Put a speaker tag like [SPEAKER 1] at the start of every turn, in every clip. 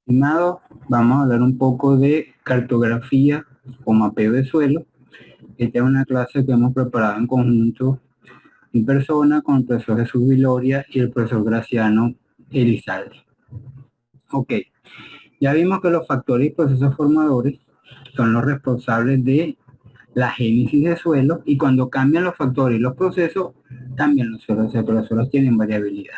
[SPEAKER 1] Estimado, vamos a hablar un poco de cartografía o mapeo de suelo. Esta es una clase que hemos preparado en conjunto en persona con el profesor Jesús Viloria y el profesor Graciano Elizalde. Ok, ya vimos que los factores y procesos formadores son los responsables de la génesis de suelo, y cuando cambian los factores y los procesos, cambian los suelos, pero los suelos tienen variabilidad.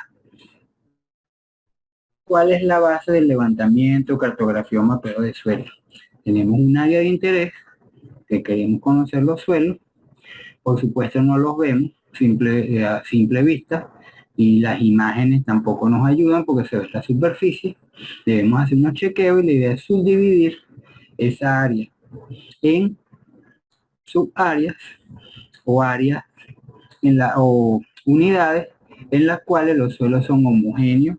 [SPEAKER 1] ¿Cuál es la base del levantamiento, cartografía o mapeo de suelo? Tenemos un área de interés que queremos conocer los suelos. Por supuesto no los vemos a simple vista, y las imágenes tampoco nos ayudan porque se ve la superficie. Debemos hacer unos chequeos y la idea es subdividir esa área en subáreas o áreas o unidades en las cuales los suelos son homogéneos,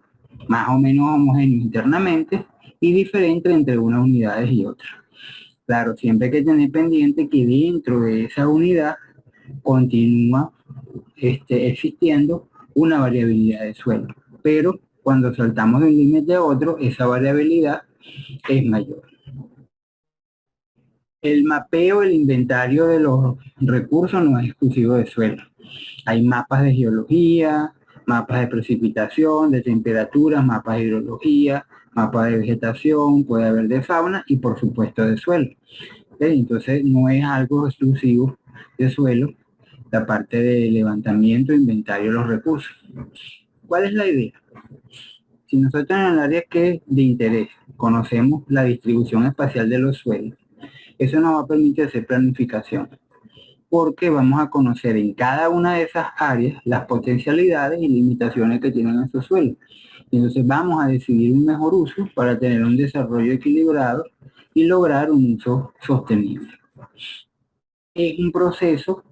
[SPEAKER 1] más o menos homogéneos internamente, y diferentes entre unas unidades y otras. Claro, siempre hay que tener pendiente que dentro de esa unidad continúa existiendo una variabilidad de suelo, pero cuando saltamos de un límite a otro, esa variabilidad es mayor. El mapeo, el inventario de los recursos no es exclusivo de suelo. Hay mapas de geología, mapas de precipitación, de temperaturas, mapas de hidrología, mapas de vegetación, puede haber de fauna y por supuesto de suelo. Entonces no es algo exclusivo de suelo, la parte de levantamiento e inventario de los recursos. ¿Cuál es la idea? Si nosotros en el área que es de interés conocemos la distribución espacial de los suelos, eso nos va a permitir hacer planificación, porque vamos a conocer en cada una de esas áreas las potencialidades y limitaciones que tienen esos suelos. Entonces vamos a decidir un mejor uso para tener un desarrollo equilibrado y lograr un uso sostenible. Es un proceso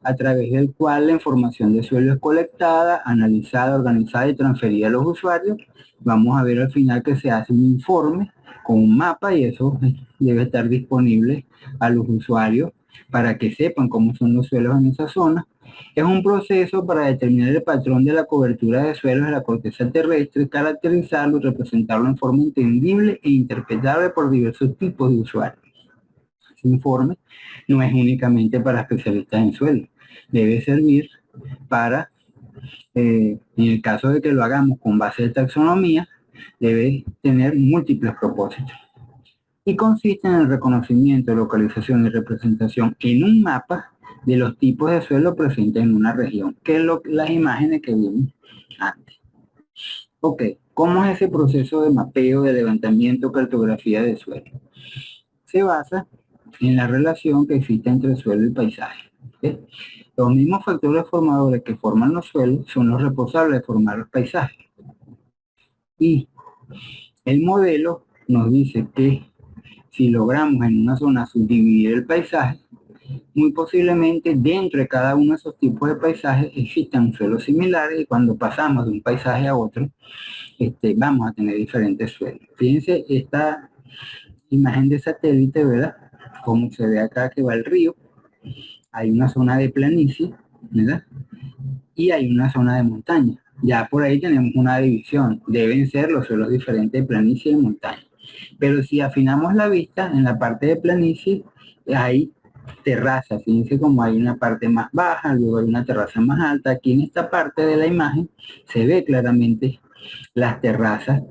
[SPEAKER 1] a través del cual la información de suelo es colectada, analizada, organizada y transferida a los usuarios. Vamos a ver al final que se hace un informe con un mapa, y eso debe estar disponible a los usuarios para que sepan cómo son los suelos en esa zona. Es un proceso para determinar el patrón de la cobertura de suelos de la corteza terrestre, caracterizarlo y representarlo en forma entendible e interpretable por diversos tipos de usuarios. Este informe no es únicamente para especialistas en suelo, debe servir para, en el caso de que lo hagamos con base de taxonomía, debe tener múltiples propósitos. Y consiste en el reconocimiento, localización y representación en un mapa de los tipos de suelo presentes en una región, que es las imágenes que vimos antes. Ok, ¿cómo es ese proceso de mapeo, de levantamiento, cartografía de suelo? Se basa en la relación que existe entre el suelo y el paisaje. ¿Okay? Los mismos factores formadores que forman los suelos son los responsables de formar los paisajes. Y el modelo nos dice que si logramos en una zona subdividir el paisaje, muy posiblemente dentro de cada uno de esos tipos de paisajes existan suelos similares, y cuando pasamos de un paisaje a otro, vamos a tener diferentes suelos. Fíjense esta imagen de satélite, ¿verdad? Como se ve acá que va el río, hay una zona de planicie, ¿verdad? Y hay una zona de montaña. Ya por ahí tenemos una división, deben ser los suelos diferentes de planicie y montaña. Pero si afinamos la vista, en la parte de planicie hay terrazas, fíjense como hay una parte más baja, luego hay una terraza más alta. Aquí en esta parte de la imagen se ve claramente las terrazas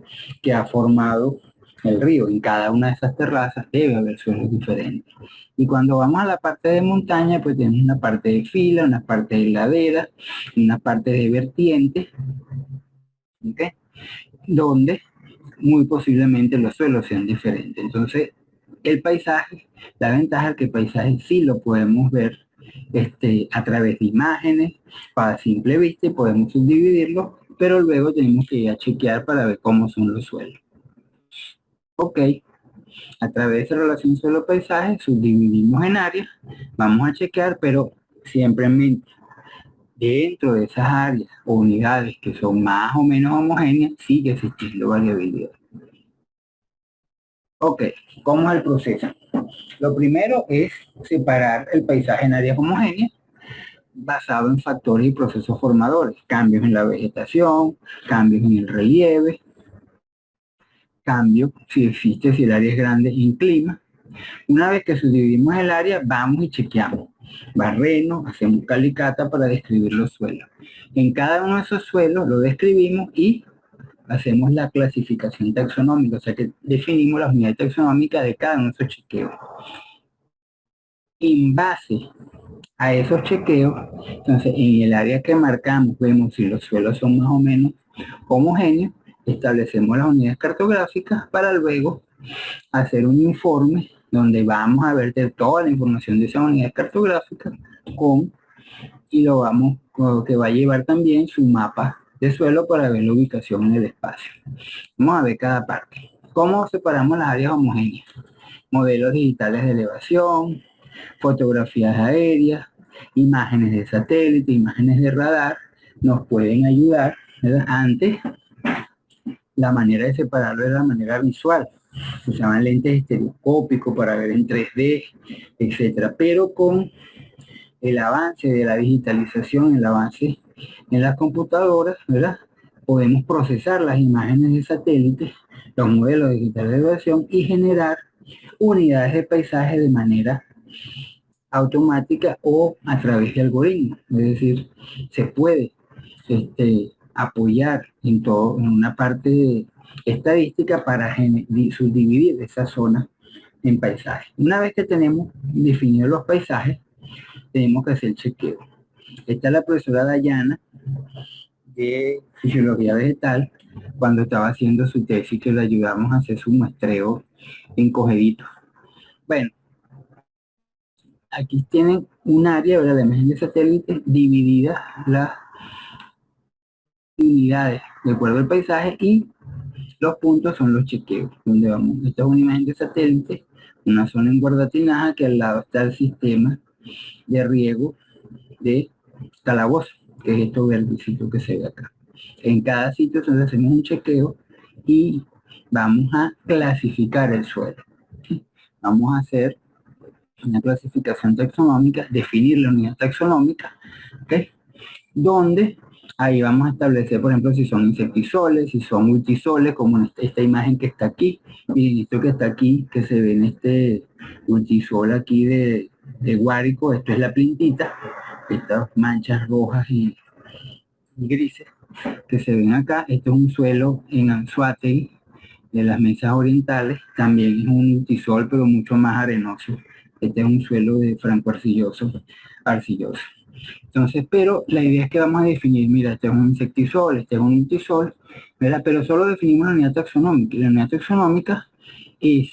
[SPEAKER 1] que ha formado el río. En cada una de esas terrazas debe haber suelos diferentes. Y cuando vamos a la parte de montaña, pues tenemos una parte de fila, una parte de ladera, una parte de vertiente, ¿okay? Donde muy posiblemente los suelos sean diferentes. Entonces, el paisaje, la ventaja es que el paisaje sí lo podemos ver a través de imágenes, para simple vista, y podemos subdividirlo, pero luego tenemos que ir a chequear para ver cómo son los suelos. Ok, a través de relación suelo-paisaje subdividimos en áreas, vamos a chequear, pero siempre en mente, dentro de esas áreas o unidades que son más o menos homogéneas, sigue existiendo variabilidad. Ok, ¿cómo es el proceso? Lo primero es separar el paisaje en áreas homogéneas basado en factores y procesos formadores, cambios en la vegetación, cambios en el relieve, cambio, si existe, si el área es grande, en clima. Una vez que subdividimos el área, vamos y chequeamos. Barreno, hacemos calicata para describir los suelos. En cada uno de esos suelos lo describimos y hacemos la clasificación taxonómica, o sea que definimos la unidad taxonómica de cada uno de esos chequeos. En base a esos chequeos, entonces en el área que marcamos vemos si los suelos son más o menos homogéneos, establecemos las unidades cartográficas para luego hacer un informe donde vamos a ver toda la información de esa unidad cartográfica y lo vamos, que va a llevar también su mapa de suelo para ver la ubicación en el espacio. Vamos a ver cada parte. ¿Cómo separamos las áreas homogéneas? Modelos digitales de elevación, fotografías aéreas, imágenes de satélite, imágenes de radar, nos pueden ayudar, ¿verdad? Antes, la manera de separarlo era la manera visual. Se usaban lentes estereoscópicos para ver en 3D, etcétera. Pero con el avance de la digitalización, el avance en las computadoras, ¿verdad? Podemos procesar las imágenes de satélite, los modelos digitales de elevación y generar unidades de paisaje de manera automática o a través de algoritmos. Es decir, se puede apoyar en todo, en una parte estadística para subdividir esa zona en paisajes. Una vez que tenemos definidos los paisajes, tenemos que hacer el chequeo. Está la profesora Dayana de Fisiología Vegetal, cuando estaba haciendo su tesis, que le ayudamos a hacer su muestreo en Cogedito. Bueno, aquí tienen un área, ¿verdad?, de imagen de satélite dividida las unidades de acuerdo al paisaje y los puntos son los chequeos, donde vamos. Esta es una imagen de satélite, una zona en Guardatinaja, que al lado está el sistema de riego de Calabozo, que es esto verdecito que se ve acá. En cada sitio entonces hacemos un chequeo y vamos a clasificar el suelo. Vamos a hacer una clasificación taxonómica, definir la unidad taxonómica, ¿okay?, donde ahí vamos a establecer, por ejemplo, si son insectisoles, si son multisoles, como en esta imagen que está aquí. Miren, esto que está aquí, que se ve en este multisol aquí de Guárico, esto es la plintita, estas manchas rojas y grises que se ven acá. Esto es un suelo en Anzoátegui, de las mesas orientales, también es un multisol, pero mucho más arenoso. Este es un suelo de franco arcilloso. Entonces, pero la idea es que vamos a definir, mira, este es un insectisol, este es un multisol, ¿verdad? Pero solo definimos la unidad taxonómica. Y la unidad taxonómica es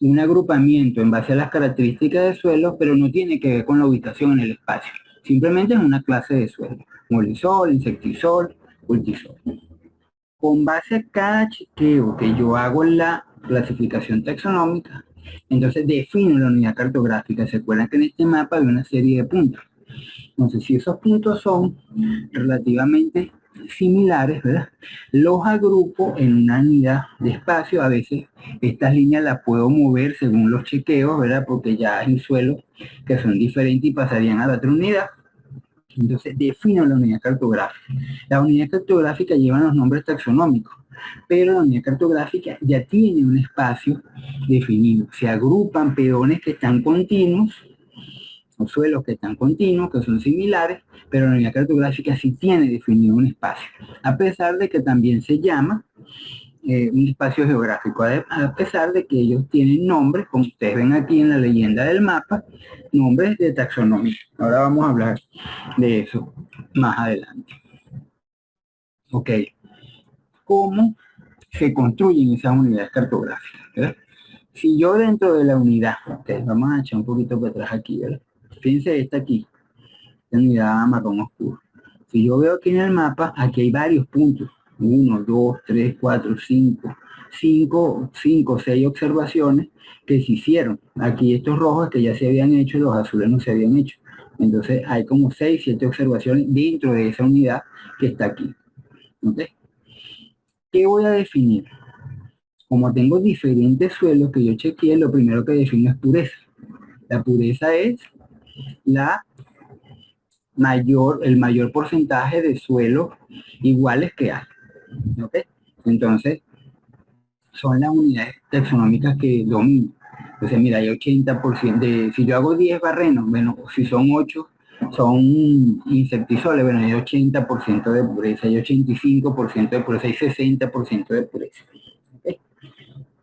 [SPEAKER 1] un agrupamiento en base a las características del suelo, pero no tiene que ver con la ubicación en el espacio. Simplemente es una clase de suelo. Molisol, insectisol, multisol. Con base a cada chequeo que yo hago en la clasificación taxonómica, entonces defino la unidad cartográfica. Se acuerdan que en este mapa hay una serie de puntos. Entonces, si esos puntos son relativamente similares, ¿verdad?, los agrupo en una unidad de espacio. A veces estas líneas las puedo mover según los chequeos, ¿verdad?, porque ya hay suelos que son diferentes y pasarían a la otra unidad. Entonces, defino la unidad cartográfica. La unidad cartográfica lleva los nombres taxonómicos, pero la unidad cartográfica ya tiene un espacio definido. Se agrupan pedones que están continuos, o suelos que están continuos, que son similares, pero la unidad cartográfica sí tiene definido un espacio, a pesar de que también se llama un espacio geográfico, a pesar de que ellos tienen nombres, como ustedes ven aquí en la leyenda del mapa, nombres de taxonomía. Ahora vamos a hablar de eso más adelante. Ok, ¿cómo se construyen esas unidades cartográficas? ¿Verdad? Si yo dentro de la unidad, okay, vamos a echar un poquito para atrás aquí, ¿verdad? Fíjense esta aquí, la unidad marrón oscuro. Si yo veo aquí en el mapa, aquí hay varios puntos. 1, 2, 3, 4, 5, 6 observaciones que se hicieron. Aquí estos rojos que ya se habían hecho, los azules no se habían hecho. Entonces hay como 6, 7 observaciones dentro de esa unidad que está aquí. ¿Okay? ¿Qué voy a definir? Como tengo diferentes suelos que yo chequeé, lo primero que defino es pureza. La pureza es el mayor porcentaje de suelos iguales que hay. ¿Okay? Entonces, son las unidades taxonómicas que dominan. Entonces, mira, hay 80% de, si yo hago 10 barrenos, bueno, si son 8 son insectisoles, bueno, hay 80% de pureza, hay 85% de pureza, hay 60% de pureza. ¿Okay?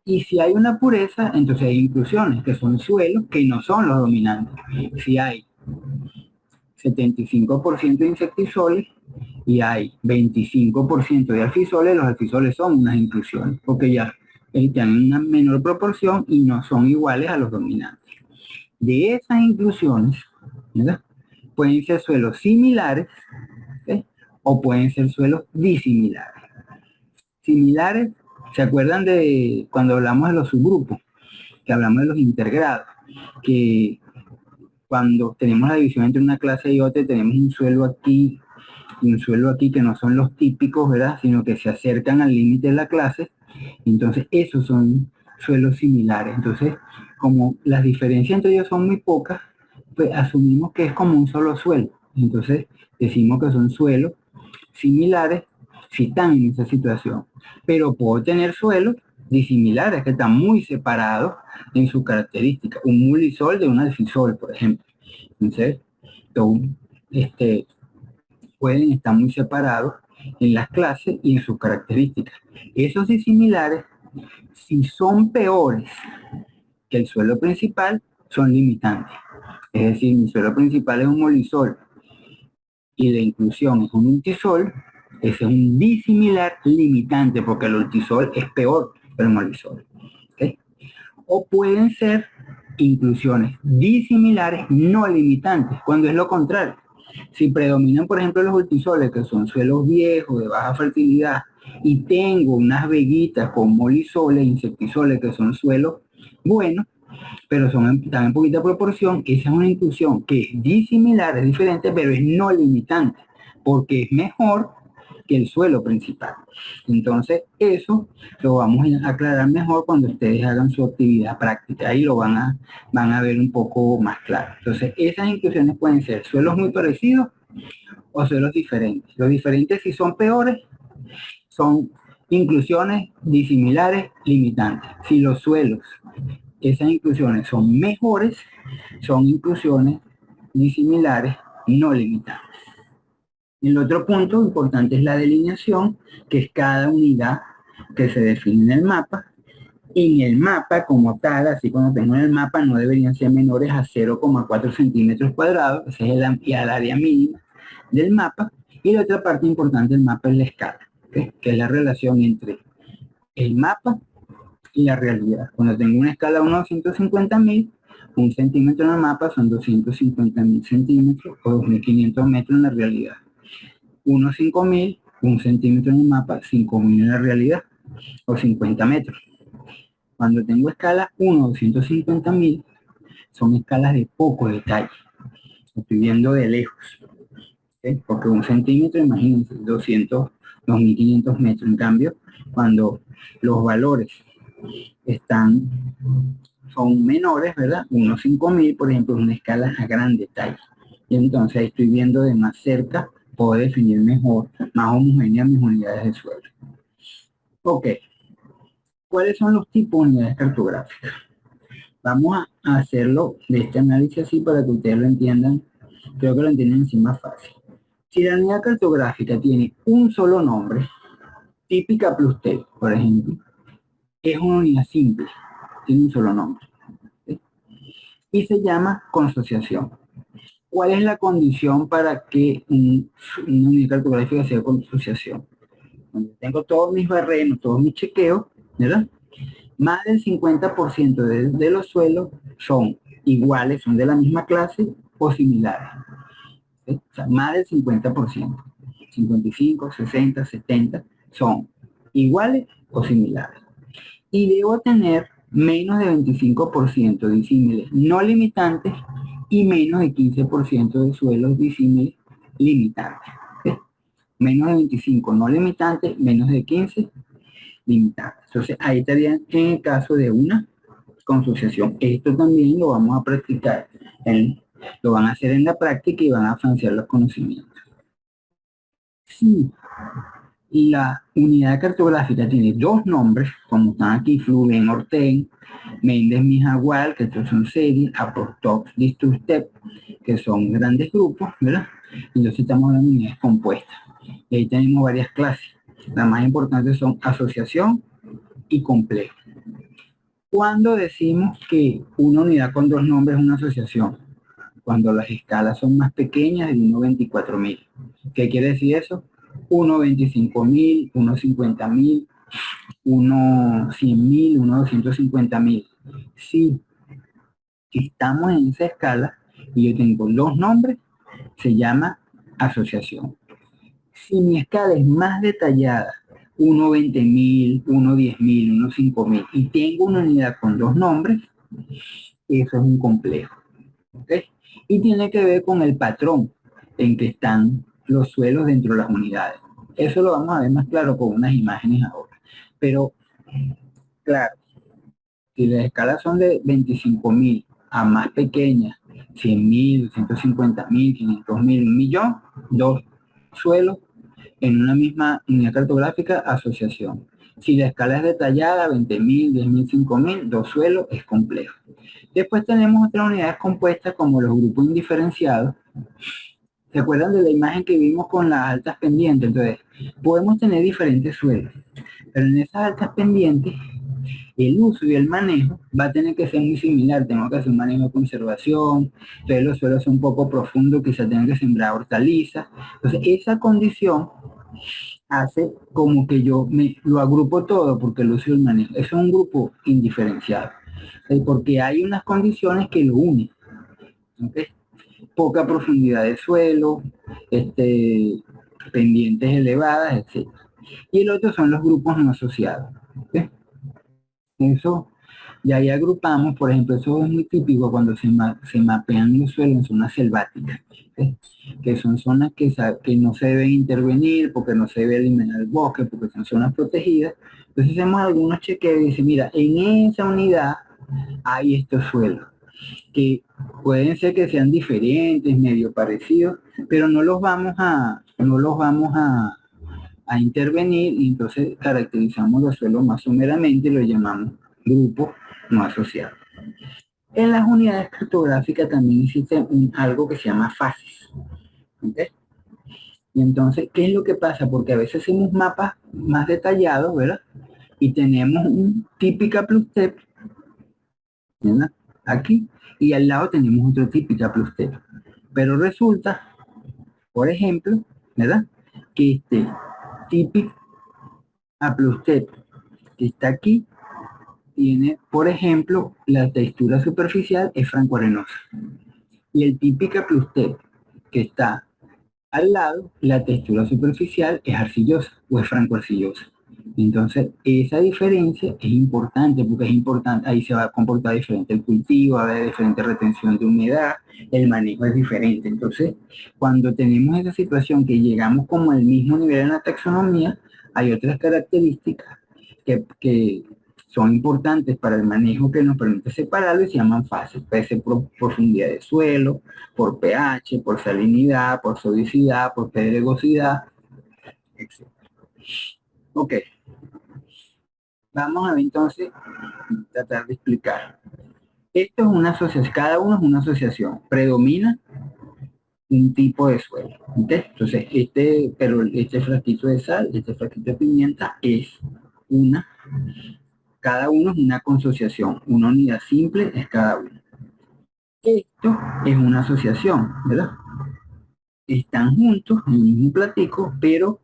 [SPEAKER 1] Y si hay una pureza, entonces hay inclusiones, que son suelos que no son los dominantes. Si hay 75% de insectisoles y hay 25% de alfisoles, los alfisoles son unas inclusiones, porque ya tienen una menor proporción y no son iguales a los dominantes. De esas inclusiones, ¿verdad? Pueden ser suelos similares, ¿sí? O pueden ser suelos disimilares. Similares, ¿se acuerdan de cuando hablamos de los subgrupos? Que hablamos de los intergrados, que cuando tenemos la división entre una clase y otra, tenemos un suelo aquí y un suelo aquí que no son los típicos, ¿verdad? Sino que se acercan al límite de la clase. Entonces, esos son suelos similares. Entonces, como las diferencias entre ellos son muy pocas, pues asumimos que es como un solo suelo. Entonces, decimos que son suelos similares si están en esa situación. Pero puedo tener suelos disimilares que están muy separados en sus características. Un mulisol de un alfisol, por ejemplo. Entonces, pueden estar muy separados en las clases y en sus características. Esos disimilares, si son peores que el suelo principal, son limitantes. Es decir, mi suelo principal es un molisol y la inclusión es un ultisol, ese es un disimilar limitante porque el ultisol es peor que el molisol. ¿Okay? O pueden ser inclusiones disimilares no limitantes, cuando es lo contrario. Si predominan, por ejemplo, los ultisoles, que son suelos viejos, de baja fertilidad, y tengo unas veguitas con molisoles, insectisoles, que son suelos buenos, pero están en poquita proporción, esa es una inclusión que es disimilar, es diferente, pero es no limitante, porque es mejor que el suelo principal. Entonces, eso lo vamos a aclarar mejor cuando ustedes hagan su actividad práctica. Ahí lo van a ver un poco más claro. Entonces, esas inclusiones pueden ser suelos muy parecidos o suelos diferentes. Los diferentes, si son peores, son inclusiones disimilares limitantes. Si los suelos, esas inclusiones son mejores, son inclusiones disimilares no limitantes. El otro punto importante es la delineación, que es cada unidad que se define en el mapa. En el mapa como tal, así como tengo en el mapa, no deberían ser menores a 0,4 centímetros cuadrados, ese es el área mínima del mapa. Y la otra parte importante del mapa es la escala, ¿okay? Que es la relación entre el mapa y la realidad. Cuando tengo una escala de 1 a 250.000, un centímetro en el mapa son 250.000 centímetros o 2.500 metros en la realidad. 1 a 5.000, un centímetro en el mapa, 5.000 en la realidad, o 50 metros. Cuando tengo escala 1 a 250.000, son escalas de poco detalle. Estoy viendo de lejos. ¿Okay? Porque un centímetro, imagínense, 2.500 metros. En cambio, cuando los valores son menores, ¿verdad? 1 a 5.000, por ejemplo, es una escala a gran detalle. Y entonces ahí estoy viendo de más cerca, puedo definir mejor, más homogéneas mis unidades de suelo. Ok. ¿Cuáles son los tipos de unidades cartográficas? Vamos a hacerlo de este análisis así para que ustedes lo entiendan. Creo que lo entienden así más fácil. Si la unidad cartográfica tiene un solo nombre, típica plus T, por ejemplo, es una unidad simple, tiene un solo nombre. ¿Sí? Y se llama consociación. ¿Cuál es la condición para que una unidad cartográfica sea consociación? Cuando tengo todos mis barrenos, todos mis chequeos, ¿verdad? Más del 50% de los suelos son iguales, son de la misma clase o similares. ¿Sí? O sea, más del 50%. 55, 60, 70 son iguales o similares. Y debo tener menos de 25% disímiles no limitantes y menos de 15% de suelos disímiles limitantes. ¿Sí? Menos de 25 no limitantes, menos de 15 limitantes. Entonces ahí estaría en el caso de una consociación. Esto también lo vamos a practicar, lo van a hacer en la práctica y van a afianzar los conocimientos. Sí, La unidad cartográfica tiene dos nombres, como están aquí, Fluven, Orten, Méndez, Mijagual, que estos son series, Apostox, Distrustep, que son grandes grupos, ¿verdad? Entonces estamos hablando de unidades compuestas. Y ahí tenemos varias clases. Las más importantes son asociación y complejo. ¿Cuándo decimos que una unidad con dos nombres es una asociación? Cuando las escalas son más pequeñas de 1,24,000. ¿Qué quiere decir eso? 1,25,000, 1,50,000, 1,100,000, 1,250,000. Si estamos en esa escala y yo tengo dos nombres, se llama asociación. Si mi escala es más detallada, 1,20,000, 1,10,000, 1,5,000, y tengo una unidad con dos nombres, eso es un complejo. ¿Okay? Y tiene que ver con el patrón en que están los suelos dentro de las unidades. Eso lo vamos a ver más claro con unas imágenes ahora. Pero, claro, si las escalas son de 25,000 a más pequeñas, 100,000, 150,000, 500,000, 1,000,000, dos suelos en una misma unidad cartográfica, asociación. Si la escala es detallada, 20,000, 10,000, 5,000, dos suelos, es complejo. Después tenemos otras unidades compuestas como los grupos indiferenciados. ¿Se acuerdan de la imagen que vimos con las altas pendientes? Entonces, podemos tener diferentes suelos, pero en esas altas pendientes, el uso y el manejo va a tener que ser muy similar. Tengo que hacer un manejo de conservación, entonces los suelos son un poco profundos, quizás tengan que sembrar hortalizas. Entonces, esa condición hace como que yo me lo agrupo todo porque el uso y el manejo. Eso es un grupo indiferenciado, porque hay unas condiciones que lo unen. ¿Okay? Poca profundidad de suelo, pendientes elevadas, etc. Y el otro son los grupos no asociados. ¿Okay? Eso, ya ahí agrupamos, por ejemplo, eso es muy típico cuando se mapean los suelos en zonas selváticas, ¿okay? Que son zonas que no se deben intervenir porque no se debe eliminar el bosque, porque son zonas protegidas. Entonces hacemos algunos chequeos y dice, mira, en esa unidad hay estos suelos que pueden ser que sean diferentes, medio parecidos, pero no los vamos a intervenir, y entonces caracterizamos los suelos más someramente y lo llamamos grupos no asociados. En las unidades cartográficas también existe algo que se llama fases. ¿Okay? Y entonces, ¿qué es lo que pasa? Porque a veces hacemos mapas más detallados, ¿verdad? Y tenemos un típica plus step, ¿verdad? Aquí, y al lado tenemos otro típica plus step. Pero resulta, por ejemplo, ¿verdad? Que este típico a plus step que está aquí tiene, por ejemplo, la textura superficial es franco-arenosa. Y el típica plus step que está al lado, la textura superficial es arcillosa o es franco-arcillosa. Entonces, esa diferencia es importante porque es importante, ahí se va a comportar diferente el cultivo, va a haber diferente retención de humedad, el manejo es diferente. Entonces, cuando tenemos esa situación que llegamos como al mismo nivel en la taxonomía, hay otras características que son importantes para el manejo que nos permite separarlo y se llaman fases. Puede ser por profundidad de suelo, por pH, por salinidad, por sodicidad, por pedregosidad, etc. Ok, vamos a ver entonces, tratar de explicar. Esto es una asociación, cada uno es una asociación, predomina un tipo de suelo. ¿Okay? Entonces, este frasquito de sal, este frasquito de pimienta es cada uno es una consociación, una unidad simple es cada uno. Esto es una asociación, ¿verdad? Están juntos en el mismo platico, pero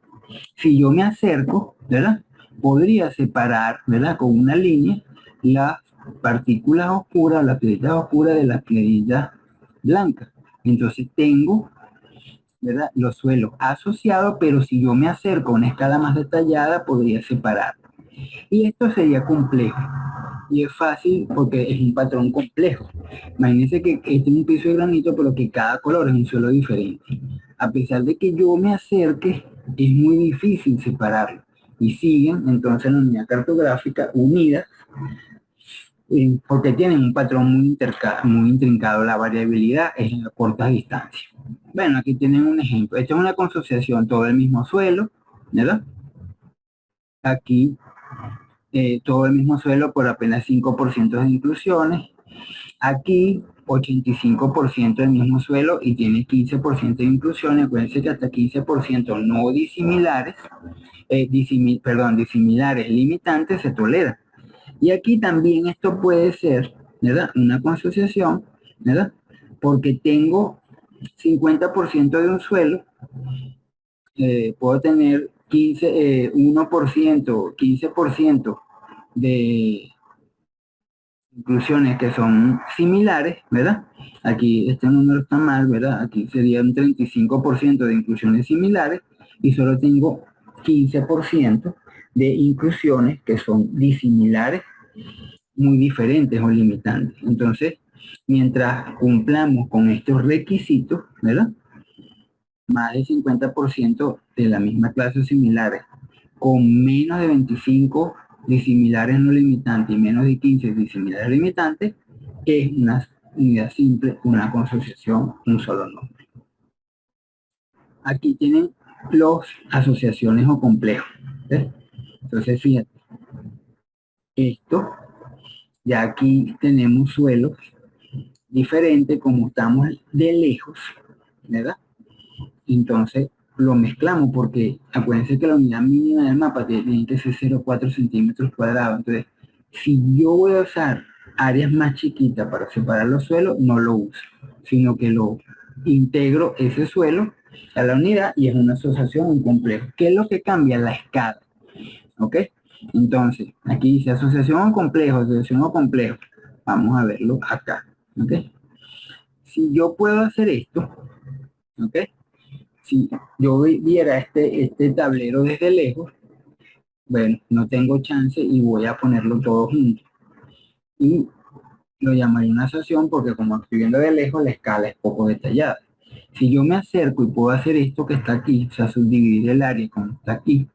[SPEAKER 1] si yo me acerco, ¿verdad? Podría separar, ¿verdad? Con una línea las partículas oscuras, las piedritas oscuras de las piedritas blancas. Entonces tengo, ¿verdad? Los suelos asociados, pero si yo me acerco a una escala más detallada, podría separar. Y esto sería complejo. Y es fácil porque es un patrón complejo. Imagínense que este es un piso de granito, pero que cada color es un suelo diferente. A pesar de que yo me acerque, es muy difícil separarlo. Y siguen entonces en la unidad cartográfica unidas, porque tienen un patrón muy intrincado. La variabilidad es en cortas distancias. Bueno, aquí tienen un ejemplo. Esta es una consociación, todo el mismo suelo, ¿verdad? Aquí todo el mismo suelo por apenas 5% de inclusiones. Aquí 85% del mismo suelo y tiene 15% de inclusiones. Acuérdense que hasta 15% no disimilares, disimilares limitantes se tolera. Y aquí también esto puede ser, ¿verdad? Una consociación, ¿verdad? Porque tengo 50% de un suelo, puedo tener 1%, 15% de inclusiones que son similares, ¿verdad? Aquí este número está mal, ¿verdad? Aquí sería un 35% de inclusiones similares y solo tengo 15% de inclusiones que son disimilares, muy diferentes o limitantes. Entonces, mientras cumplamos con estos requisitos, ¿verdad? Más del 50% de la misma clase similares, con menos de 25 disimilares no limitantes y menos de 15 disimilares limitantes, es una unidad simple, una consociación, un solo nombre. Aquí tienen los asociaciones o complejos. ¿Ves? Entonces, fíjate, esto, ya aquí tenemos suelos diferentes como estamos de lejos, ¿verdad? Entonces lo mezclamos porque acuérdense que la unidad mínima del mapa tiene que ser 0,4 centímetros cuadrados. Entonces, si yo voy a usar áreas más chiquitas para separar los suelos, no lo uso, sino que lo integro ese suelo a la unidad y es una asociación, un complejo. ¿Qué es lo que cambia? La escala. ¿Ok? Entonces, aquí dice asociación o complejo, asociación o complejo. Vamos a verlo acá. ¿Ok? Si yo puedo hacer esto, ¿ok? Si yo viera este tablero desde lejos, bueno, no tengo chance y voy a ponerlo todo junto. Y lo llamaría una asociación porque como estoy viendo de lejos, la escala es poco detallada. Si yo me acerco y puedo hacer esto que está aquí, o sea, subdividir el área como está aquí,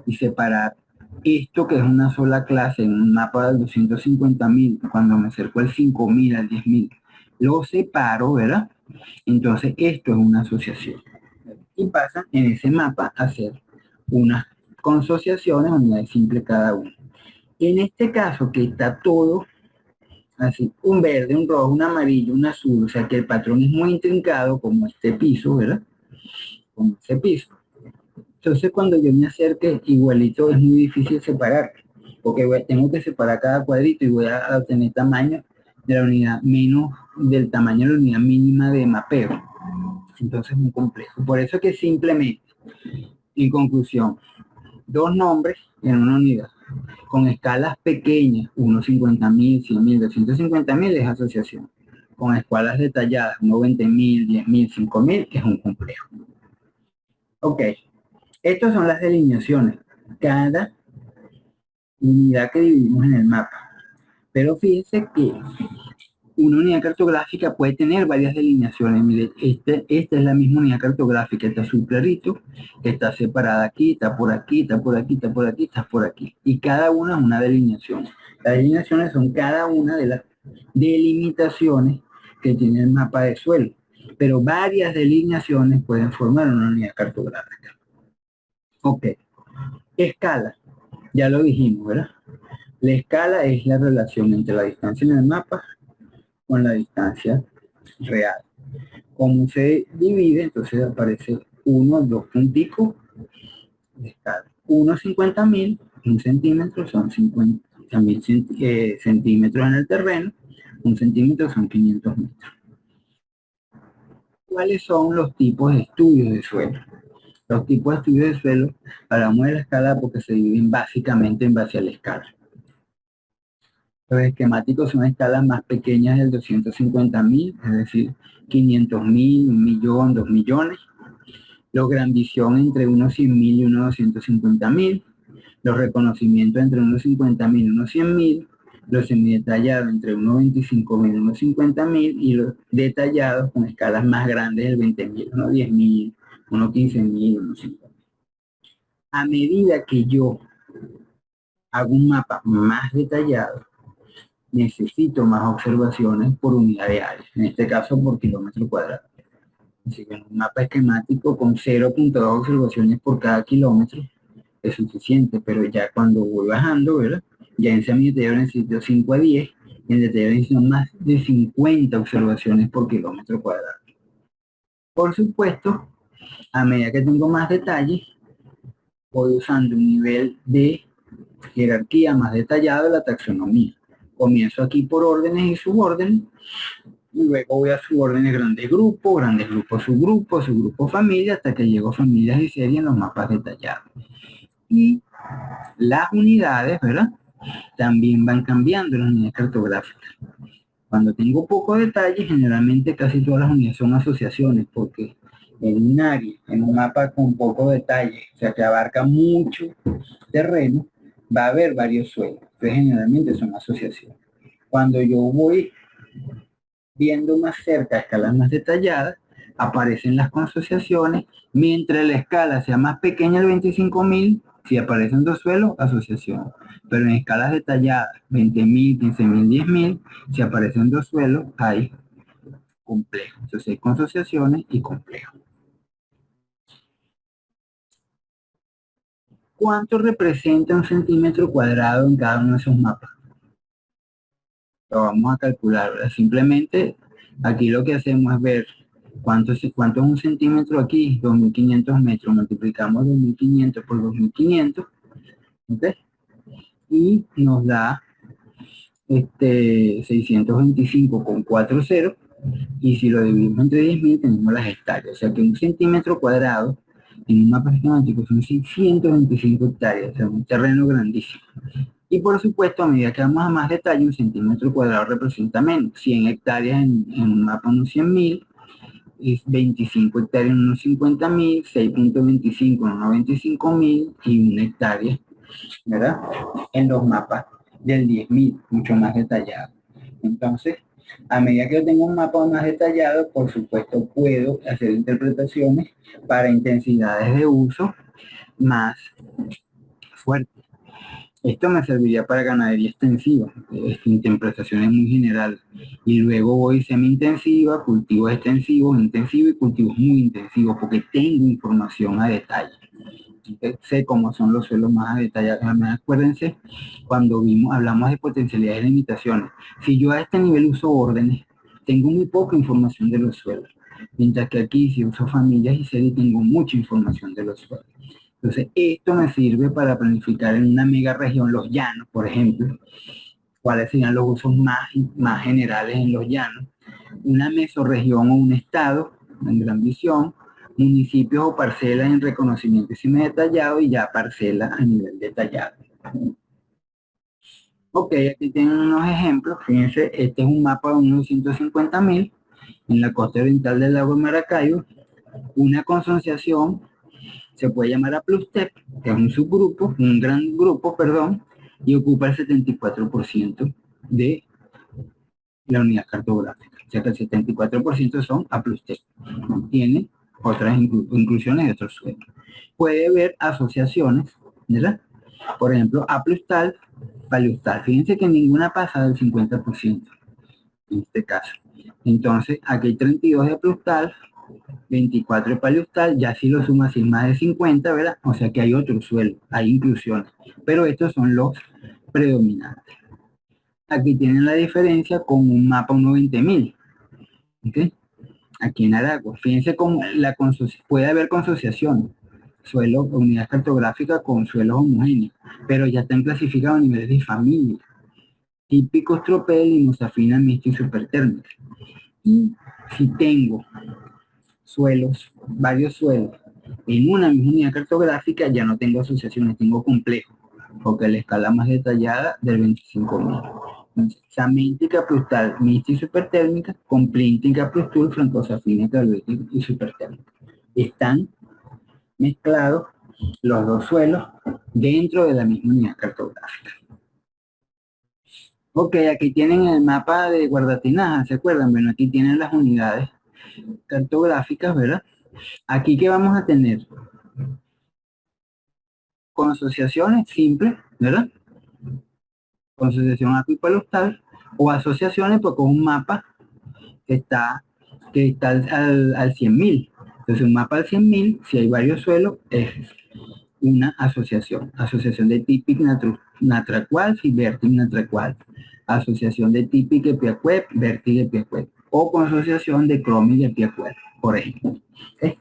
[SPEAKER 1] y separar esto que es una sola clase en un mapa de 250.000, cuando me acerco al 5.000, al 10.000, lo separo, ¿verdad? Entonces esto es una asociación. Y pasan en ese mapa a hacer unas consociaciones, unidades simples cada una. En este caso que está todo así, un verde, un rojo, un amarillo, un azul, o sea que el patrón es muy intrincado como este piso, ¿verdad? Como este piso. Entonces cuando yo me acerque, igualito es muy difícil separar, porque tengo que separar cada cuadrito y voy a obtener tamaño de la unidad menos del tamaño de la unidad mínima de mapeo. Entonces es muy complejo. Por eso que simplemente, en conclusión, dos nombres en una unidad con escalas pequeñas, 1.50.000, 100.000, 250.000 es asociación. Con escalas detalladas, 1.20.000, 10.000, 5.000 es un complejo. Ok, estas son las delineaciones. Cada unidad que dividimos en el mapa. Pero fíjense que una unidad cartográfica puede tener varias delineaciones. Mire, esta es la misma unidad cartográfica, está azul clarito, está separada aquí, está por aquí, está por aquí, está por aquí, está por aquí. Y cada una es una delineación. Las delineaciones son cada una de las delimitaciones que tiene el mapa de suelo. Pero varias delineaciones pueden formar una unidad cartográfica. Ok. Escala. Ya lo dijimos, ¿verdad? La escala es la relación entre la distancia en el mapa con la distancia real. Como se divide, entonces aparece 1, 2 punticos de escala. 1/50.000, un centímetro son 50.000 centímetros en el terreno, un centímetro son 500 metros. ¿Cuáles son los tipos de estudios de suelo? Los tipos de estudios de suelo, hablamos de la escala porque se dividen básicamente en base a la escala. Los esquemáticos son escalas más pequeñas del 250.000, es decir, 500.000, 1.000.000, 2 millones. Los gran visión entre unos 100.000 y unos 250.000. Los reconocimientos entre unos 50.000 y unos 100.000. Los semidetallados entre unos 25.000 y unos 50.000. Y los detallados con escalas más grandes del 20.000, unos 10.000, unos 15.000, unos 50.000. A medida que yo hago un mapa más detallado, necesito más observaciones por unidad de área, en este caso por kilómetro cuadrado. Así que en un mapa esquemático con 0.2 observaciones por cada kilómetro, es suficiente, pero ya cuando voy bajando, ¿verdad? Ya en mi deterioro necesito 5 a 10, en el deterioro necesito más de 50 observaciones por kilómetro cuadrado. Por supuesto, a medida que tengo más detalles, voy usando un nivel de jerarquía más detallado de la taxonomía. Comienzo aquí por órdenes y subórdenes, y luego voy a subórdenes grandes grupos, subgrupos familia, hasta que llego a familias y series en los mapas detallados. Y las unidades, ¿verdad? También van cambiando las unidades cartográficas. Cuando tengo poco detalle, generalmente casi todas las unidades son asociaciones, porque en un área, en un mapa con poco detalle, o sea que abarca mucho terreno, va a haber varios suelos. Entonces generalmente son asociaciones. Cuando yo voy viendo más cerca escalas más detalladas, aparecen las consociaciones, mientras la escala sea más pequeña el 25.000, si aparecen dos suelos, asociación. Pero en escalas detalladas, 20.000, 15.000, 10.000, si aparecen dos suelos, hay complejo. Entonces hay consociaciones y complejos. ¿Cuánto representa un centímetro cuadrado en cada uno de esos mapas? Lo vamos a calcular, ¿verdad? Simplemente aquí lo que hacemos es ver cuánto es un centímetro aquí, 2.500 metros, multiplicamos 2.500 por 2.500, ¿ok? Y nos da 625 con 4 ceros, y si lo dividimos entre 10.000 tenemos las hectáreas, o sea que un centímetro cuadrado en un mapa esquemático son 625 hectáreas, o sea, un terreno grandísimo. Y por supuesto, a medida que vamos a más detalle, un centímetro cuadrado representa menos. 100 hectáreas en un mapa unos 100.000, 25 hectáreas en unos 50.000, 6.25 en unos 25.000 y una hectárea, ¿verdad? En los mapas del 10.000, mucho más detallado. Entonces, a medida que yo tengo un mapa más detallado, por supuesto puedo hacer interpretaciones para intensidades de uso más fuertes. Esto me serviría para ganadería extensiva, interpretaciones muy generales. Y luego voy semi-intensiva, cultivos extensivos, intensivos y cultivos muy intensivos, porque tengo información a detalle. Sé cómo son los suelos más detallados. Además, acuérdense, cuando hablamos de potencialidades y limitaciones. Si yo a este nivel uso órdenes, tengo muy poca información de los suelos. Mientras que aquí, si uso familias y series, tengo mucha información de los suelos. Entonces, esto me sirve para planificar en una mega región los llanos, por ejemplo. ¿Cuáles serían los usos más generales en los llanos? Una mesorregión o un estado en gran visión, municipios o parcelas en reconocimiento semi detallado y ya parcelas a nivel detallado. Ok, aquí tienen unos ejemplos. Fíjense, este es un mapa de unos 150.000 en la costa oriental del lago de Maracaibo. Una consociación se puede llamar a Plustep, que es un subgrupo, un gran grupo, perdón, y ocupa el 74% de la unidad cartográfica. O sea que el 74% son A Plustep. Tiene otras inclusiones de otros suelos. Puede haber asociaciones, ¿verdad? Por ejemplo, A Plustal, Paleustal. Fíjense que ninguna pasa del 50% en este caso. Entonces, aquí hay 32 de A Plustal, 24 de Paleustal, ya si lo sumas sin más de 50, ¿verdad? O sea que hay otro suelo, hay inclusiones, pero estos son los predominantes. Aquí tienen la diferencia con un mapa 120.000, ¿ok? Aquí en Aragua, fíjense cómo puede haber consociación, suelo, unidad cartográfica con suelos homogéneos, pero ya están clasificados a niveles de familia, típicos tropel, limosafina, mixta y supertérmica. Y si tengo suelos, varios suelos, en una misma unidad cartográfica ya no tengo asociaciones, tengo complejos, porque la escala más detallada del 25.000. Samíntica, plustal, mixta y supertérmica, con plíntica, plustul, francosafina, calvítica y supertérmica. Están mezclados los dos suelos dentro de la misma unidad cartográfica. Ok, aquí tienen el mapa de Guardatinaja, ¿se acuerdan? Bueno, aquí tienen las unidades cartográficas, ¿verdad? Aquí que vamos a tener con asociaciones simples, ¿verdad? Con asociación acuipalostal o asociaciones pues con un mapa que está al 100.000. Entonces un mapa al 100.000, si hay varios suelos, es una asociación de típic natraquals y vertig natraquals, asociación de típic epiacuet, vertig epiacuet, o con asociación de cromic epiacuet, por ejemplo. ¿Okay?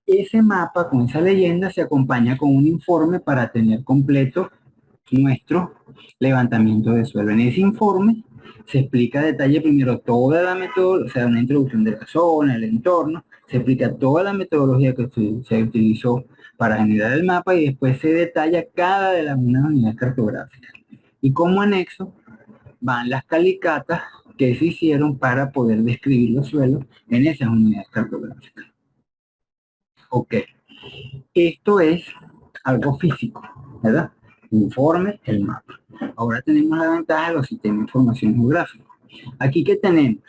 [SPEAKER 1] Ese mapa con esa leyenda se acompaña con un informe para tener completo nuestro levantamiento de suelo. En ese informe se explica a detalle primero toda la metodología, o sea, una introducción de la zona, el entorno, se explica toda la metodología que se utilizó para generar el mapa y después se detalla cada de las unidades cartográficas. Y como anexo van las calicatas que se hicieron para poder describir los suelos en esas unidades cartográficas. Ok, esto es algo físico, ¿verdad? Informe, el mapa. Ahora tenemos la ventaja de los sistemas de información geográfica. Aquí que tenemos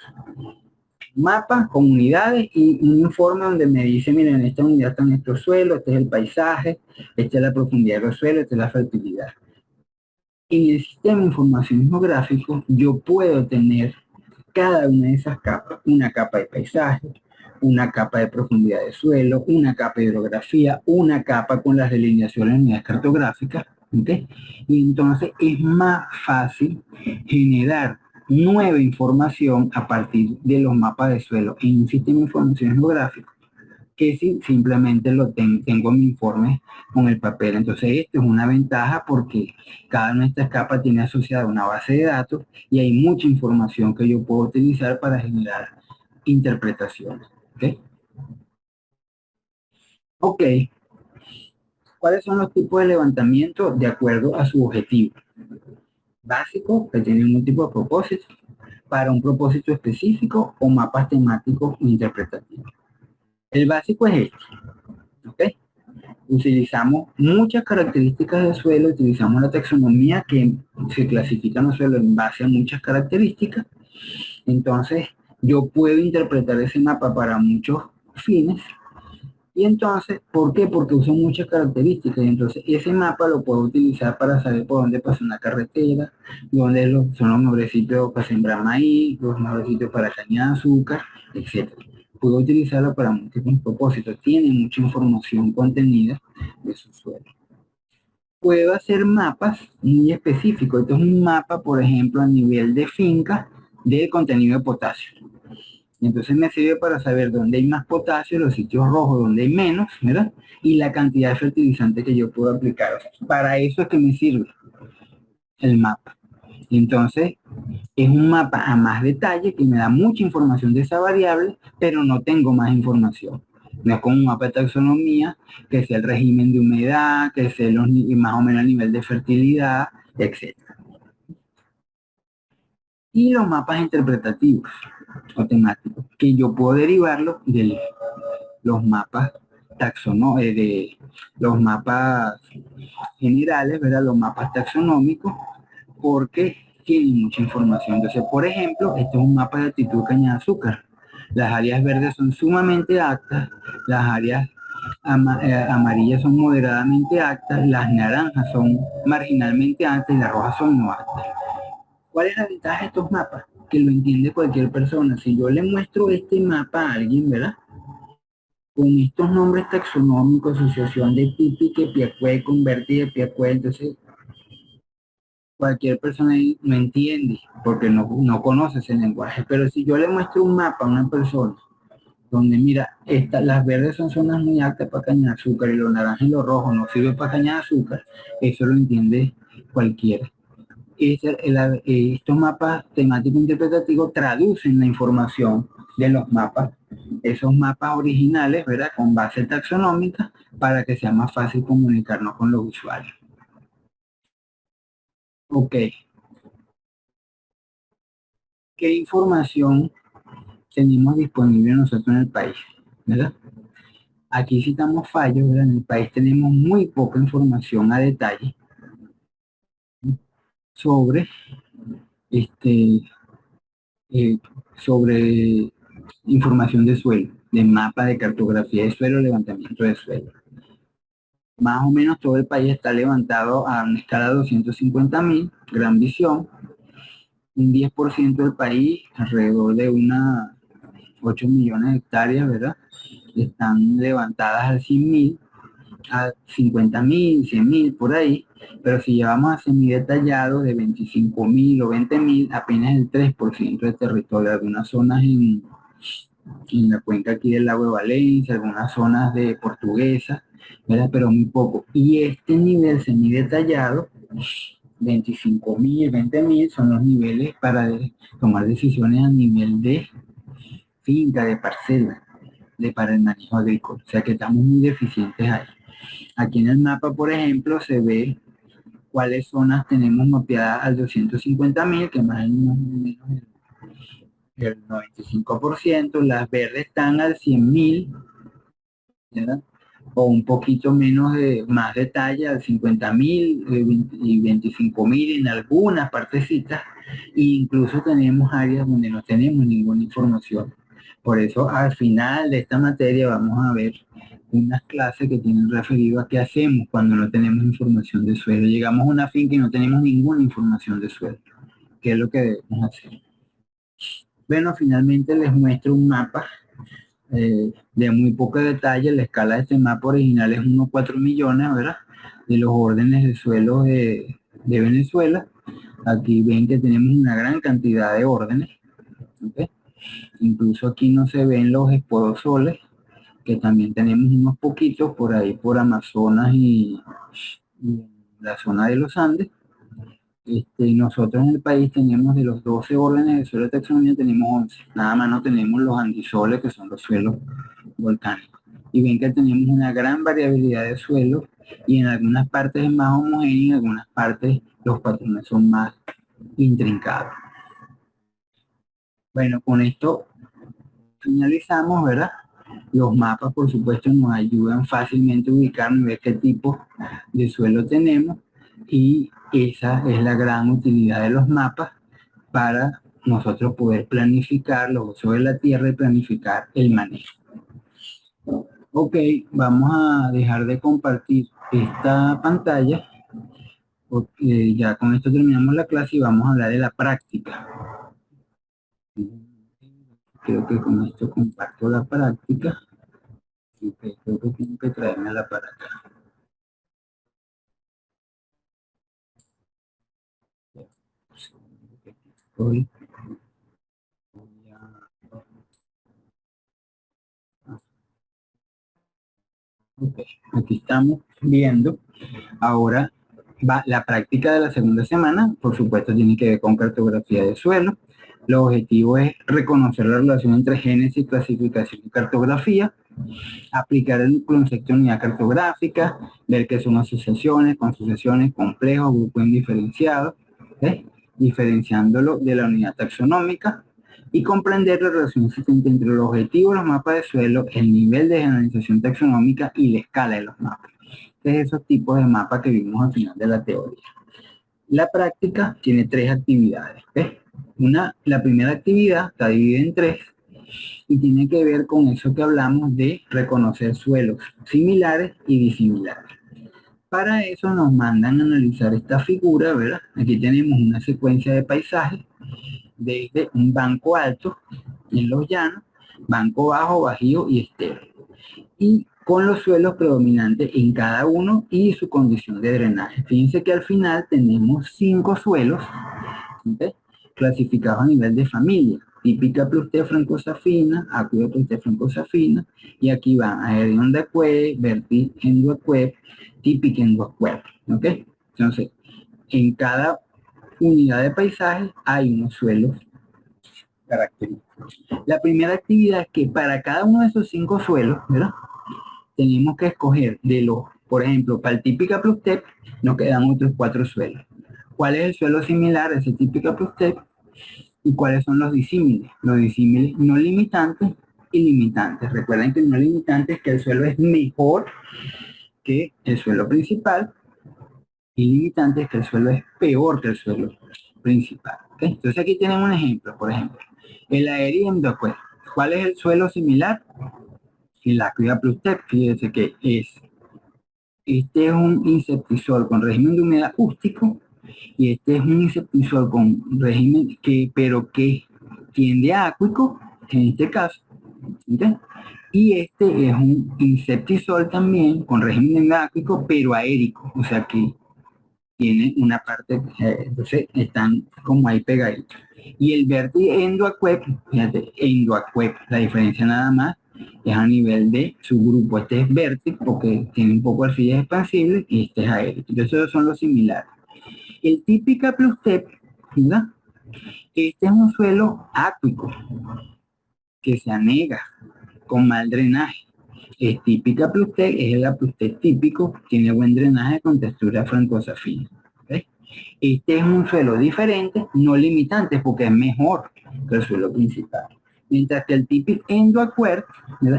[SPEAKER 1] mapas, comunidades y un informe donde me dice, miren, en esta unidad está nuestro suelo, este es el paisaje, esta es la profundidad de los suelos, esta es la fertilidad. En el sistema de información geográfico yo puedo tener cada una de esas capas, una capa de paisaje, una capa de profundidad de suelo, una capa de hidrografía, una capa con las delineaciones de unidades cartográficas, ¿okay? Y entonces es más fácil generar nueva información a partir de los mapas de suelo en un sistema de información geográfico que si simplemente lo tengo mi informe con el papel. Entonces esto es una ventaja porque cada una de estas capas tiene asociada una base de datos y hay mucha información que yo puedo utilizar para generar interpretaciones. ¿Ok? Ok. ¿Cuáles son los tipos de levantamiento de acuerdo a su objetivo? Básico, que tiene un tipo de propósito, para un propósito específico o mapas temáticos o interpretativos. El básico es este. ¿Ok? Utilizamos muchas características del suelo, utilizamos la taxonomía que se clasifica los suelos en base a muchas características. Entonces, yo puedo interpretar ese mapa para muchos fines. Y entonces, ¿por qué? Porque uso muchas características. Y entonces, ese mapa lo puedo utilizar para saber por dónde pasa una carretera, dónde son los mejores sitios para sembrar maíz, los mejores sitios para caña de azúcar, etc. Puedo utilizarlo para múltiples propósitos. Tiene mucha información contenida de su suelo. Puedo hacer mapas muy específicos. Esto es un mapa, por ejemplo, a nivel de finca del contenido de potasio. Y entonces me sirve para saber dónde hay más potasio, los sitios rojos donde hay menos, ¿verdad? Y la cantidad de fertilizante que yo puedo aplicar. O sea, para eso es que me sirve el mapa. Entonces, es un mapa a más detalle que me da mucha información de esa variable, pero no tengo más información. No es como un mapa de taxonomía, que sea el régimen de humedad, que sea más o menos el nivel de fertilidad, etc. Y los mapas interpretativos o temáticos, que yo puedo derivarlo de los mapas de los mapas generales, ¿verdad? Los mapas taxonómicos, porque tienen mucha información. Entonces, por ejemplo, este es un mapa de altitud de caña de azúcar. Las áreas verdes son sumamente altas, las áreas amarillas son moderadamente altas, las naranjas son marginalmente altas y las rojas son no altas. ¿Cuál es la ventaja de estos mapas? Que lo entiende cualquier persona. Si yo le muestro este mapa a alguien, ¿verdad? Con estos nombres taxonómicos, asociación de típica, piacué, convertida, piacué, entonces cualquier persona no entiende porque no conoce ese lenguaje. Pero si yo le muestro un mapa a una persona donde mira, las verdes son zonas muy altas para caña de azúcar y los naranjas y los rojos no sirven para caña de azúcar, eso lo entiende cualquiera. Estos mapas temáticos interpretativos traducen la información de los mapas, esos mapas originales, ¿verdad? Con base taxonómica para que sea más fácil comunicarnos con los usuarios. Ok. ¿Qué información tenemos disponible nosotros en el país? ¿Verdad? Aquí citamos fallos, ¿verdad? En el país tenemos muy poca información a detalle sobre este sobre información de suelo, de mapa de cartografía de suelo, levantamiento de suelo. Más o menos todo el país está levantado a una escala de 250.000, gran visión. Un 10% del país, alrededor de unas 8 millones de hectáreas, ¿verdad? Están levantadas al 100.000 a 50.000, 100.000 por ahí, pero si llevamos a semidetallados de 25.000 o 20.000, apenas el 3% del territorio. Algunas zonas en la cuenca aquí del lago de Valencia, algunas zonas de Portuguesa, ¿verdad? Pero muy poco. Y este nivel semidetallado, 25.000, 20.000, son los niveles para tomar decisiones a nivel de finca, de parcela, para el manejo agrícola. O sea que estamos muy deficientes ahí. Aquí en el mapa, por ejemplo, se ve cuáles zonas tenemos mapeadas al 250.000, que más o menos el 95%, las verdes están al 100.000, ¿verdad? O un poquito menos de más detalle al 50.000 y 25.000 en algunas partecitas, e incluso tenemos áreas donde no tenemos ninguna información. Por eso al final de esta materia vamos a ver unas clases que tienen referido a qué hacemos cuando no tenemos información de suelo. Llegamos a una finca y no tenemos ninguna información de suelo. ¿Qué es lo que debemos hacer? Bueno, finalmente les muestro un mapa de muy poco detalle. La escala de este mapa original es 1,4 millones, ¿verdad? De los órdenes de suelo de Venezuela. Aquí ven que tenemos una gran cantidad de órdenes, ¿okay? Incluso aquí no se ven los espodosoles, que también tenemos unos poquitos por ahí por Amazonas y la zona de los Andes. Nosotros en el país tenemos de los 12 órdenes de suelo de taxonomía, tenemos 11. Nada más no tenemos los andisoles, que son los suelos volcánicos. Y ven que tenemos una gran variabilidad de suelos y en algunas partes es más homogéneo y en algunas partes los patrones son más intrincados. Bueno, con esto finalizamos, ¿verdad? Los mapas, por supuesto, nos ayudan fácilmente a ubicarnos y ver qué tipo de suelo tenemos, y esa es la gran utilidad de los mapas para nosotros poder planificar los usos de la tierra y planificar el manejo. Ok, vamos a dejar de compartir esta pantalla porque ya con esto terminamos la clase y vamos a hablar de la práctica. Creo que con esto comparto la práctica. Okay, creo que tengo que traérmela para acá. Estoy. Okay, aquí estamos viendo ahora la práctica de la segunda semana. Por supuesto tiene que ver con cartografía de suelo. El objetivo es reconocer la relación entre génesis, clasificación y cartografía, aplicar el concepto de unidad cartográfica, ver qué son asociaciones, consociaciones, complejos, grupos indiferenciados, ¿eh? Diferenciándolo de la unidad taxonómica, y comprender la relación existente entre los objetivos de los mapas de suelo, el nivel de generalización taxonómica y la escala de los mapas. Entonces, esos tipos de mapas que vimos al final de la teoría. La práctica tiene 3 actividades. ¿Ves? La primera actividad está dividida en 3 y tiene que ver con eso que hablamos de reconocer suelos similares y disimilares. Para eso nos mandan a analizar esta figura, ¿verdad? Aquí tenemos una secuencia de paisajes desde un banco alto en los llanos, banco bajo, bajío y estero, y con los suelos predominantes en cada uno y su condición de drenaje. Fíjense que al final tenemos 5 suelos, ¿okay?, clasificados a nivel de familia: típica Plusteo francosafina, acudia Plusteo francosafina, y aquí van a Hediondaque, Verti Enduaque, típica Enduaque, ¿ok? Entonces, en cada unidad de paisaje hay unos suelos característicos. La primera actividad es que para cada uno de esos 5 suelos, ¿verdad?, tenemos que escoger de los, por ejemplo, para el típica Plustep nos quedan otros 4 suelos. ¿Cuál es el suelo similar a ese típica Plustep? ¿Y cuáles son los disímiles? Los disímiles no limitantes y limitantes. Recuerden que no limitantes es que el suelo es mejor que el suelo principal, y limitantes es que el suelo es peor que el suelo principal. ¿Okay? Entonces aquí tenemos un ejemplo, por ejemplo, el aéreo endocuer. ¿Cuál es el suelo similar? El Aquia Plustep. Fíjense que este es un insectisol con régimen de humedad acústico, y este es un insectisol con régimen pero que tiende a acuíco en este caso, ¿okay?, Y este es un insectisol también con régimen áquico, pero aérico, o sea que tiene una parte, entonces están como ahí pegaditos. Y el Verti Endoaquep, fíjate, Endoaquep, la diferencia nada más es a nivel de su grupo. Este es Verti porque tiene un poco arcillas expansibles y este es aéreo. Entonces esos son los similares. El típica plus TEP, ¿verdad? Este es un suelo áquico que se anega con mal drenaje. Es típica Plustec, es el Plustec típico, tiene buen drenaje con textura francosa fina. ¿Okay? Este es un suelo diferente, no limitante, porque es mejor que el suelo principal. Mientras que el típico Endoaquert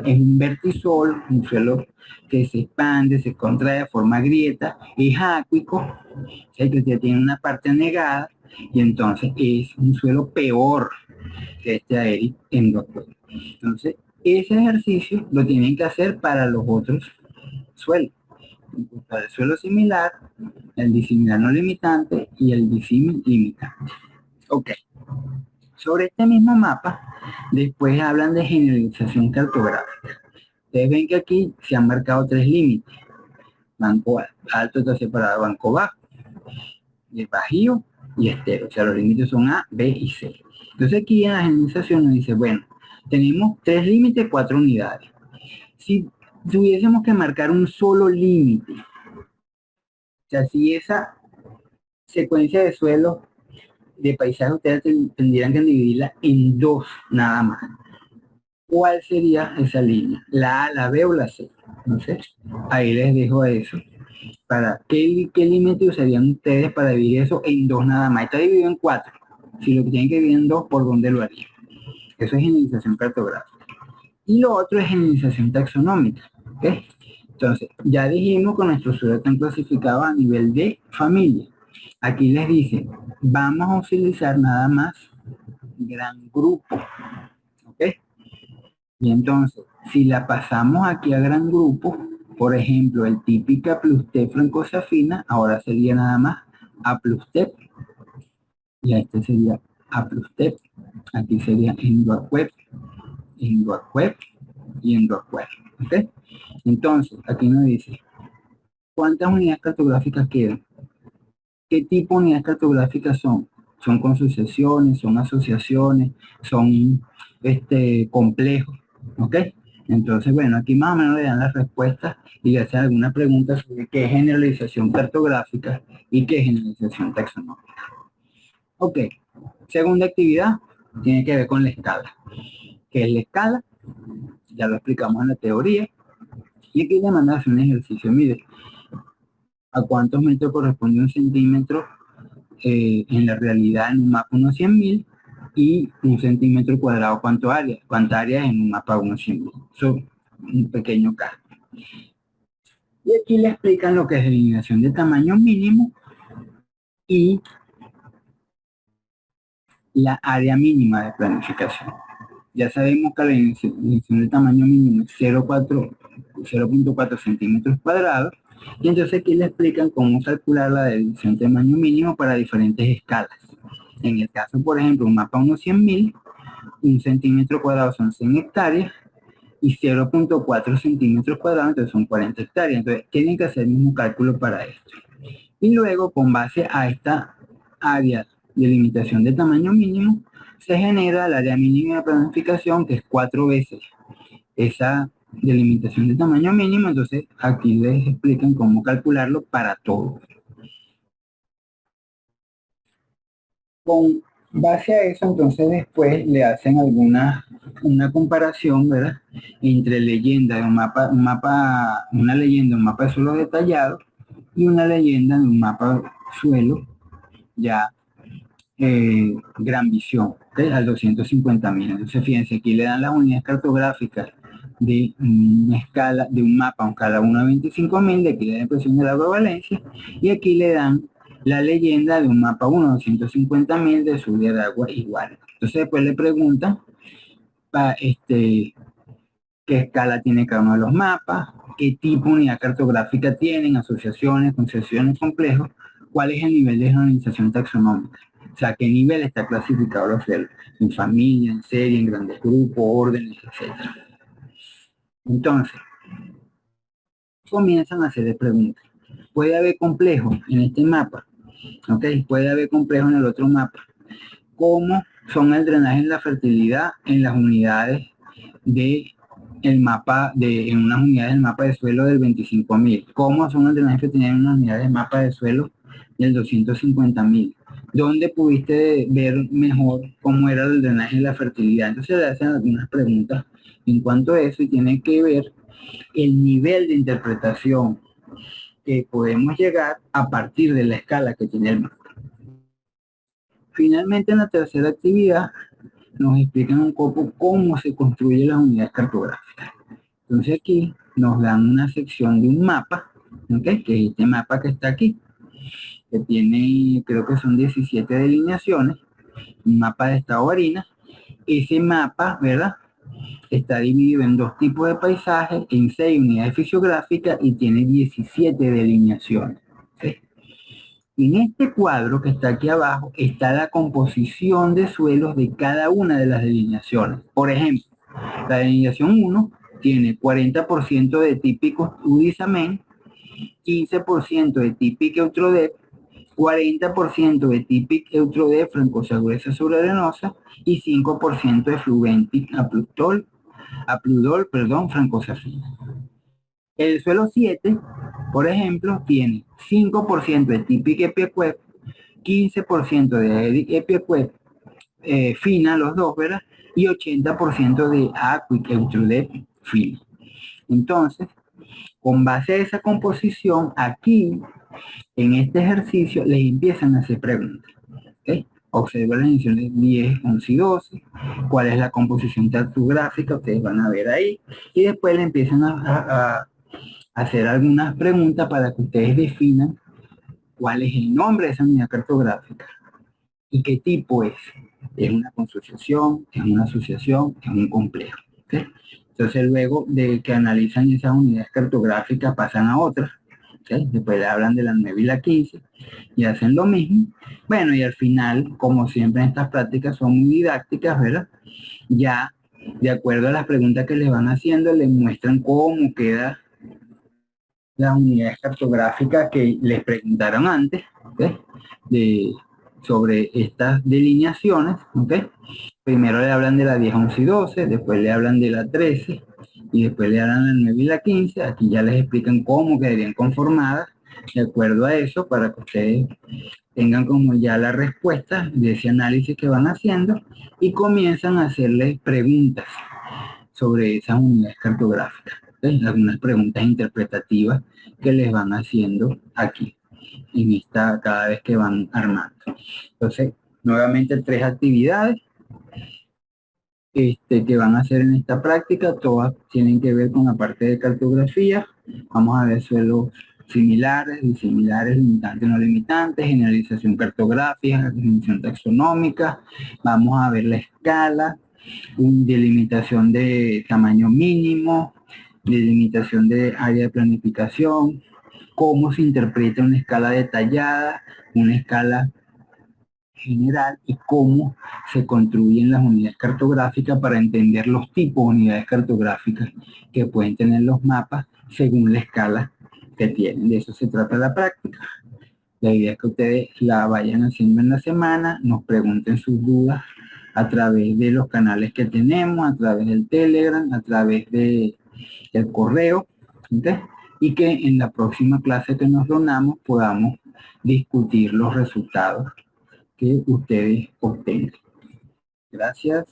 [SPEAKER 1] es un vertisol, un suelo que se expande, se contrae, forma grieta, es áquico, o sea, que tiene una parte anegada, y entonces es un suelo peor que este aéreo Endoaquert. Entonces, ese ejercicio lo tienen que hacer para los otros suelos. Para el suelo similar, el disimilar no limitante y el disímil limitante. Ok. Sobre este mismo mapa, después hablan de generalización cartográfica. Ustedes ven que aquí se han marcado tres límites. Banco alto está separado de banco bajo, de bajío y estero. O sea, los límites son A, B y C. Entonces aquí en la generalización nos dice, bueno, tenemos tres límites, 4 unidades. Si tuviésemos que marcar un solo límite, o sea, si esa secuencia de suelos de paisaje ustedes tendrían que dividirla en dos nada más. ¿Cuál sería esa línea? ¿La A, la B o la C? No sé. Ahí les dejo eso. ¿Para qué límite usarían ustedes para dividir eso en dos nada más? Está dividido en 4. Si lo que tienen que dividir en 2, ¿por dónde lo harían? Eso es generalización cartográfica. Y lo otro es generalización taxonómica. ¿Okay? Entonces, ya dijimos que nuestros suelos están clasificados a nivel de familia. Aquí les dice, vamos a utilizar nada más gran grupo. ¿Ok? Y entonces, si la pasamos aquí a gran grupo, por ejemplo, el típica plus T francosafina, ahora sería nada más A plus T. Y este sería A plus T. Aquí sería Endoaquep, Endoaquep y Endoaquep. ¿Ok? Entonces, aquí nos dice, ¿cuántas unidades cartográficas quedan? ¿Qué tipo de unidades cartográficas son? Son con sucesiones, son asociaciones, son complejos, ¿ok? Entonces, bueno, aquí más o menos le dan las respuestas y le hacen alguna pregunta sobre qué es generalización cartográfica y qué es generalización taxonómica. Ok, segunda actividad tiene que ver con la escala. ¿Qué es la escala? Ya lo explicamos en la teoría. Y aquí le mandan a hacer un ejercicio, mire, ¿a cuántos metros corresponde un centímetro en la realidad en un mapa 1/100.000 y un centímetro cuadrado cuánta área en un mapa 1/100.000? Eso es un pequeño caso. Y aquí le explican lo que es eliminación de tamaño mínimo y la área mínima de planificación. Ya sabemos que la eliminación de tamaño mínimo es 0.4 centímetros cuadrados, y entonces aquí le explican cómo calcular la eliminación de tamaño mínimo para diferentes escalas. En el caso, por ejemplo, un mapa 1/100.000, un centímetro cuadrado son 100 hectáreas y 0.4 centímetros cuadrados, entonces son 40 hectáreas. Entonces, tienen que hacer el mismo cálculo para esto. Y luego, con base a esta área de limitación de tamaño mínimo, se genera el área mínima de planificación, que es 4 veces esa delimitación de tamaño mínimo. Entonces, aquí les explican cómo calcularlo para todo. Con base a eso, entonces después le hacen una comparación, ¿verdad? Entre leyenda de una leyenda, un mapa de suelo detallado y una leyenda de un mapa suelo ya gran visión, ¿okay? Al 250.000. Entonces, fíjense, aquí le dan las unidades cartográficas de una escala, de un mapa, a escala 1 a 25.000, de aquí le dan la impresión de la Valencia, y aquí le dan la leyenda de un mapa 1 a 250.000 de subida de agua igual. Entonces, después le preguntan qué escala tiene cada uno de los mapas, qué tipo de unidad cartográfica tienen, asociaciones, concesiones, complejos, cuál es el nivel de organización taxonómica. O sea, qué nivel está clasificado los suelos, en familia, en serie, en grandes grupos, órdenes, etc. Entonces, comienzan a hacerle preguntas. Puede haber complejos en este mapa, ¿ok? Puede haber complejos en el otro mapa. ¿Cómo son el drenaje y la fertilidad en las unidades de el mapa, en unas unidades del mapa de suelo del 25.000? ¿Cómo son el drenaje y fertilidad en unas unidades del mapa de suelo del 250.000? ¿Dónde pudiste ver mejor cómo era el drenaje y la fertilidad? Entonces le hacen algunas preguntas en cuanto a eso y tiene que ver el nivel de interpretación que podemos llegar a partir de la escala que tiene el mapa. Finalmente, en la tercera actividad, nos explican un poco cómo se construyen las unidades cartográficas. Entonces aquí nos dan una sección de un mapa, ¿okay? Que es este mapa que está aquí, que tiene, creo que son 17 delineaciones, un mapa de estado de harina. Ese mapa, ¿verdad?, está dividido en dos tipos de paisajes, en 6 unidades fisiográficas y tiene 17 delineaciones. ¿Sí? En este cuadro que está aquí abajo está la composición de suelos de cada una de las delineaciones. Por ejemplo, la delineación 1 tiene 40% de típico Udizamen, 15% de típico Eutrodep, 40% de típico Eutrodep francosagruesa sobrearenosa y 5% de Fluventic Apludol, francosa fina. El suelo 7, por ejemplo, tiene 5% de típico Epiecuep, 15% de Epiecuep fina, los dos, ¿verdad? Y 80% de Aquic Eutrodep fina. Entonces, con base a esa composición, aquí, en este ejercicio, les empiezan a hacer preguntas. ¿Okay? Observa las ediciones 10, 11 y 12, cuál es la composición cartográfica, ustedes van a ver ahí, y después le empiezan a hacer algunas preguntas para que ustedes definan cuál es el nombre de esa unidad cartográfica y qué tipo es. ¿Es una consociación? ¿Es una asociación? ¿Es un complejo? ¿Okay? Entonces luego de que analizan esas unidades cartográficas pasan a otras. ¿Okay? Después le hablan de la 9 y la 15 y hacen lo mismo. Bueno, y al final, como siempre en estas prácticas son muy didácticas, ¿verdad? Ya, de acuerdo a las preguntas que les van haciendo, les muestran cómo queda las unidades cartográficas que les preguntaron antes, ¿okay? Sobre estas delineaciones, ¿okay? Primero le hablan de la 10, 11 y 12, después le hablan de la 13, y después le hablan de la 9 y la 15. Aquí ya les explican cómo quedarían conformadas de acuerdo a eso, para que ustedes tengan como ya la respuesta de ese análisis que van haciendo, y comienzan a hacerles preguntas sobre esas unidades cartográficas. ¿Sí? Algunas preguntas interpretativas que les van haciendo aquí, en esta, cada vez que van armando. Entonces, nuevamente 3 actividades que van a hacer en esta práctica, todas tienen que ver con la parte de cartografía. Vamos a ver suelos similares, disimilares, limitantes, no limitantes, generalización cartográfica, definición taxonómica. Vamos a ver la escala, delimitación de tamaño mínimo, delimitación de área de planificación, cómo se interpreta una escala detallada, una escala general y cómo se construyen las unidades cartográficas para entender los tipos de unidades cartográficas que pueden tener los mapas según la escala que tienen. De eso se trata la práctica. La idea es que ustedes la vayan haciendo en la semana, nos pregunten sus dudas a través de los canales que tenemos, a través del Telegram, a través del correo, ¿okay? Y que en la próxima clase que nos reunamos podamos discutir los resultados que ustedes obtengan. Gracias.